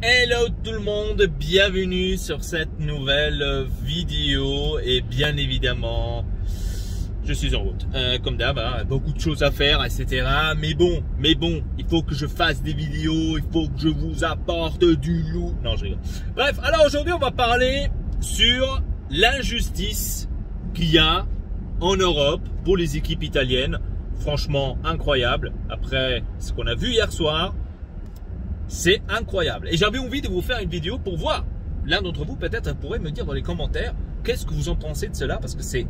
Hello tout le monde, bienvenue sur cette nouvelle vidéo et bien évidemment je suis en route comme d'hab, hein, beaucoup de choses à faire etc. Mais bon, il faut que je fasse des vidéos, il faut que je vous apporte du loup. Non, je rigole. Bref, alors aujourd'hui on va parler sur l'injustice qu'il y a en Europe pour les équipes italiennes. Franchement incroyable, après ce qu'on a vu hier soir. C'est incroyable. Et j'avais envie de vous faire une vidéo pour voir. L'un d'entre vous peut-être pourrait me dire dans les commentaires qu'est-ce que vous en pensez de cela, parce que c'est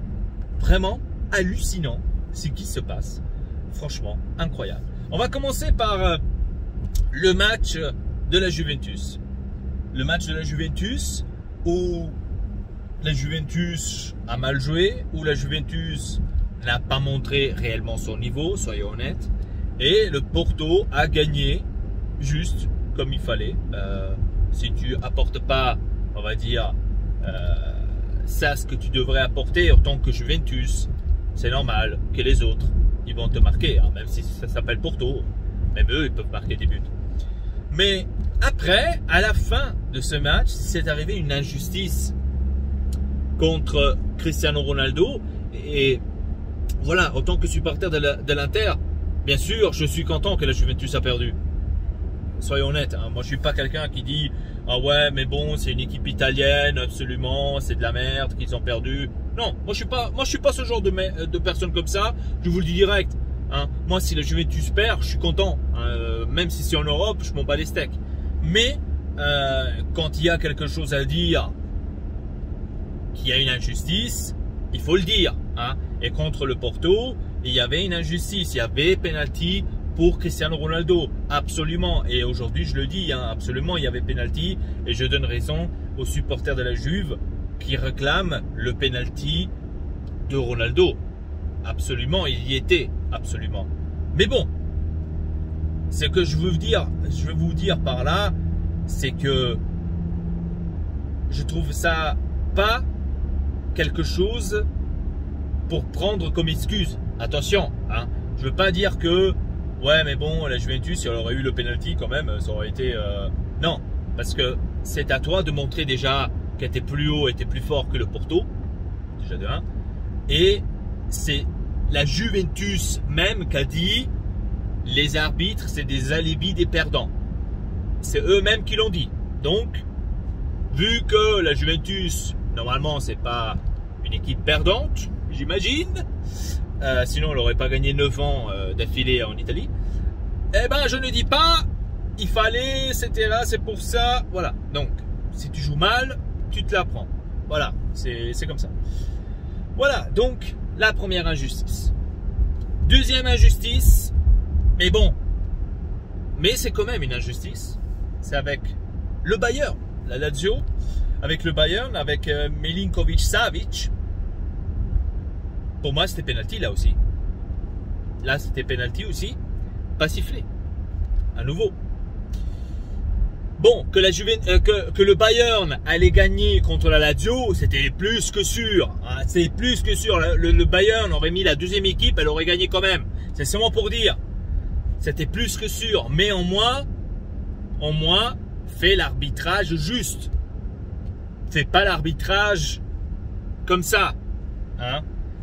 vraiment hallucinant ce qui se passe. Franchement incroyable. On va commencer par le match de la Juventus. Le match de la Juventus où la Juventus a mal joué, où la Juventus n'a pas montré réellement son niveau, soyons honnêtes. Et le Porto a gagné juste comme il fallait. Si tu apportes pas, on va dire, ça ce que tu devrais apporter en tant que Juventus, c'est normal que les autres ils vont te marquer, hein, même si ça s'appelle Porto, même eux ils peuvent marquer des buts. Mais après, à la fin de ce match, c'est arrivé une injustice contre Cristiano Ronaldo. Et voilà, en tant que supporter de l'Inter, bien sûr je suis content que la Juventus a perdu. Soyons honnêtes, hein. Moi je suis pas quelqu'un qui dit ah ouais mais bon c'est une équipe italienne absolument, c'est de la merde qu'ils ont perdu. Non, moi je suis pas ce genre de personne comme ça. Je vous le dis direct, hein. Moi si la Juventus perd, je suis content, hein. Même si c'est en Europe, je m'en bats les steaks. Mais quand il y a quelque chose à dire, qu'il y a une injustice, il faut le dire, hein. Et contre le Porto, il y avait une injustice, il y avait penalty pour Cristiano Ronaldo, absolument. Et aujourd'hui, je le dis, hein, absolument, il y avait penalty. Et je donne raison aux supporters de la Juve qui réclament le penalty de Ronaldo. Absolument, il y était, absolument. Mais bon, ce que je veux vous dire par là, c'est que je trouve ça pas quelque chose pour prendre comme excuse. Attention, hein, je veux pas dire que ouais mais bon la Juventus si elle aurait eu le penalty quand même ça aurait été non, parce que c'est à toi de montrer déjà qu'elle était plus haut, était plus fort que le Porto déjà de 1, et c'est la Juventus même qui a dit les arbitres c'est des alibis des perdants, c'est eux-mêmes qui l'ont dit. Donc vu que la Juventus normalement c'est pas une équipe perdante, j'imagine, sinon elle n'aurait pas gagné 9 ans d'affilée en Italie. Eh ben je ne dis pas il fallait, etc. C'est pour ça, voilà. Donc si tu joues mal, tu te la prends. Voilà, c'est comme ça. Voilà, donc la première injustice. Deuxième injustice, mais bon, mais c'est quand même une injustice. C'est avec le Bayern, la Lazio, avec le Bayern, avec Milinkovic-Savic. Pour moi, c'était penalty là aussi. Là, c'était penalty aussi. Pas sifflé. À nouveau. Bon, que le Bayern allait gagner contre la Lazio, c'était plus que sûr. Hein, c'est plus que sûr. Le Bayern aurait mis la deuxième équipe, elle aurait gagné quand même. C'est seulement pour dire. C'était plus que sûr. Mais en moins, fais l'arbitrage juste. Fais pas l'arbitrage comme ça. Hein?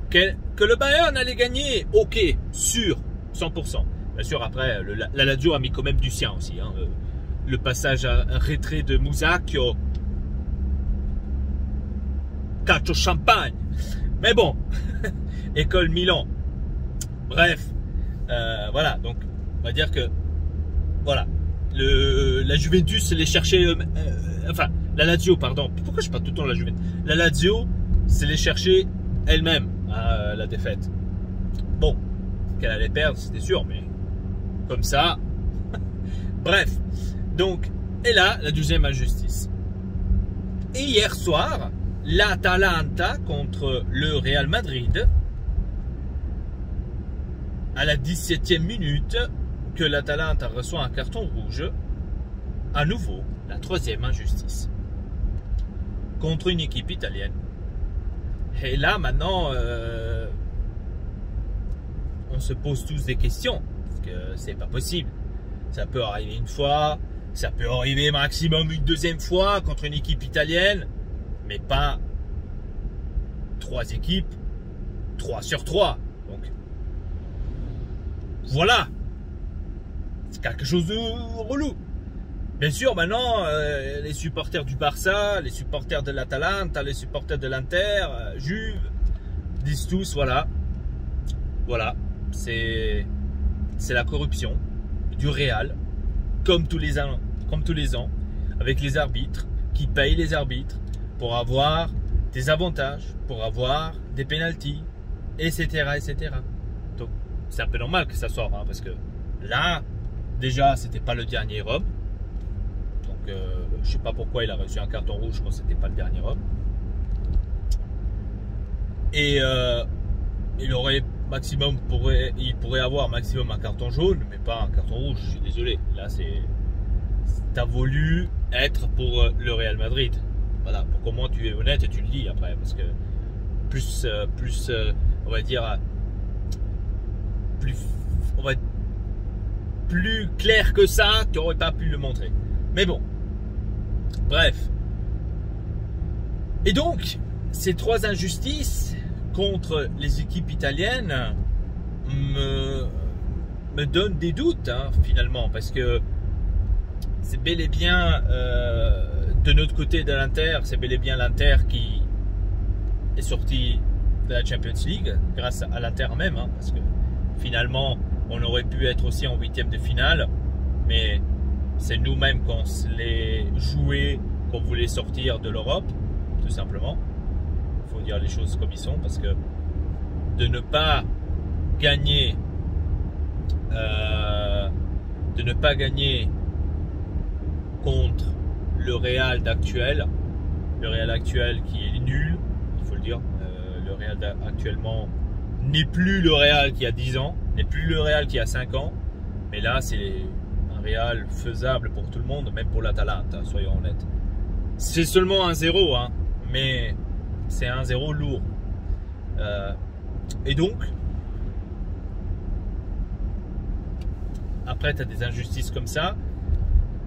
Que le Bayern allait gagner, ok, sûr, 100%. Bien sûr, après, la Lazio a mis quand même du sien aussi. Hein. Le passage à un retrait de Musacchio. Calcio champagne. Mais bon, école Milan. Bref, voilà, donc on va dire que, voilà, la Juventus les cherchait, enfin, la Lazio, pardon. Pourquoi je parle tout le temps de la Juventus? La Lazio, c'est les chercher elle-même à la défaite. Bon, qu'elle allait perdre, c'était sûr, mais comme ça. Bref, donc, et là, la deuxième injustice. Et hier soir, l'Atalanta contre le Real Madrid, à la 17e minute, que l'Atalanta reçoit un carton rouge, à nouveau, la troisième injustice. Contre une équipe italienne. Et là, maintenant, on se pose tous des questions. Parce que c'est pas possible. Ça peut arriver une fois, Ça peut arriver maximum une deuxième fois contre une équipe italienne, mais pas 3 équipes, 3 sur 3. Donc, voilà. C'est quelque chose de relou. Bien sûr, maintenant, les supporters du Barça, les supporters de l'Atalanta, les supporters de l'Inter, Juve, disent tous, voilà, c'est la corruption du Real, comme tous les ans, avec les arbitres, qui payent les arbitres pour avoir des avantages, pour avoir des pénaltys, etc., etc. Donc, c'est un peu normal que ça sorte, hein, parce que là, déjà, c'était pas le dernier homme. Donc, je sais pas pourquoi il a reçu un carton rouge quand c'était pas le dernier homme. Et il pourrait avoir maximum un carton jaune, mais pas un carton rouge. Je suis désolé. Là, t'as voulu être pour le Real Madrid. Voilà. Pour comment tu es honnête et tu le dis après, parce que on va dire plus clair que ça, tu n'aurais pas pu le montrer. Mais bon, bref. Et donc, ces 3 injustices contre les équipes italiennes me donnent des doutes, hein, finalement, parce que c'est bel et bien de notre côté de l'Inter, c'est bel et bien l'Inter qui est sorti de la Champions League grâce à l'Inter même, hein, parce que finalement on aurait pu être aussi en 8e de finale, mais c'est nous-mêmes qu'on se l'est joué, qu'on voulait sortir de l'Europe, tout simplement. Il faut dire les choses comme ils sont, parce que de ne pas gagner contre le Real d'actuel, le Real actuel qui est nul, il faut le dire. Le Real actuellement n'est plus le Real qui a 10 ans, n'est plus le Real qui a 5 ans, mais là c'est un Real faisable pour tout le monde, même pour l'Atalanta, soyons honnêtes. C'est seulement 1-0, hein, mais c'est 1-0 lourd. Et donc, après tu as des injustices comme ça,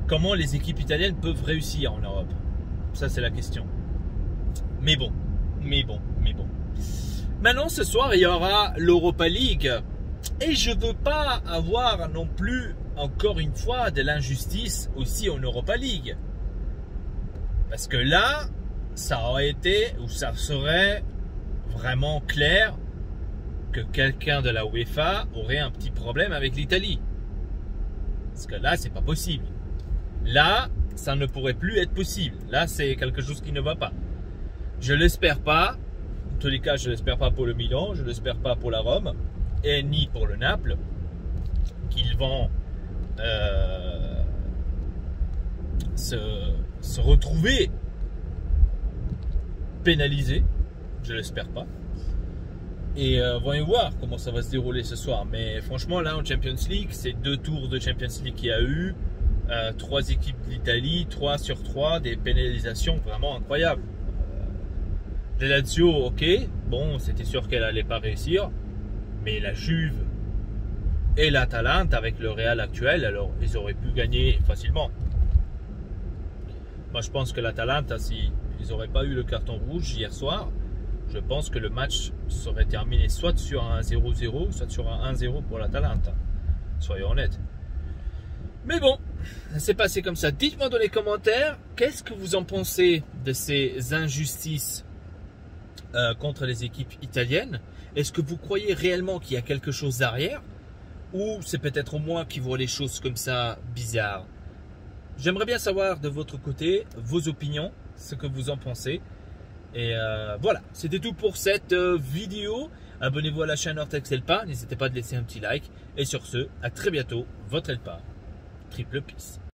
comment les équipes italiennes peuvent réussir en Europe? Ça c'est la question. Mais bon. Maintenant ce soir il y aura l'Europa League. Et je ne veux pas avoir non plus, encore une fois, de l'injustice aussi en Europa League. Parce que là, ça aurait été, ou ça serait vraiment clair que quelqu'un de la UEFA aurait un petit problème avec l'Italie. Parce que là, c'est pas possible. Là, ça ne pourrait plus être possible. Là, c'est quelque chose qui ne va pas. Je l'espère pas. En tous les cas, je l'espère pas pour le Milan, je l'espère pas pour la Rome, et ni pour le Naples, qu'ils vont se retrouver pénalisés. Je l'espère pas. Et voyons voir comment ça va se dérouler ce soir. Mais franchement, là en Champions League, c'est 2 tours de Champions League qu'il y a eu. 3 équipes d'Italie, 3 sur 3, des pénalisations vraiment incroyables. La Lazio, ok, bon, c'était sûr qu'elle allait pas réussir. Mais la Juve et l'Atalanta avec le Real actuel, alors ils auraient pu gagner facilement. Moi je pense que l'Atalanta, si ils n'auraient pas eu le carton rouge hier soir, je pense que le match serait terminé soit sur un 0-0, soit sur un 1-0 pour l'Atalanta. Soyons honnêtes. Mais bon, ça s'est passé comme ça. Dites-moi dans les commentaires, qu'est-ce que vous en pensez de ces injustices contre les équipes italiennes? Est-ce que vous croyez réellement qu'il y a quelque chose derrière? Ou c'est peut-être moi qui vois les choses comme ça bizarres? J'aimerais bien savoir de votre côté vos opinions, ce que vous en pensez. Et voilà, c'était tout pour cette vidéo. Abonnez-vous à la chaîne Ortex Elpa, n'hésitez pas à laisser un petit like. Et sur ce, à très bientôt, votre Elpa. Triple peace.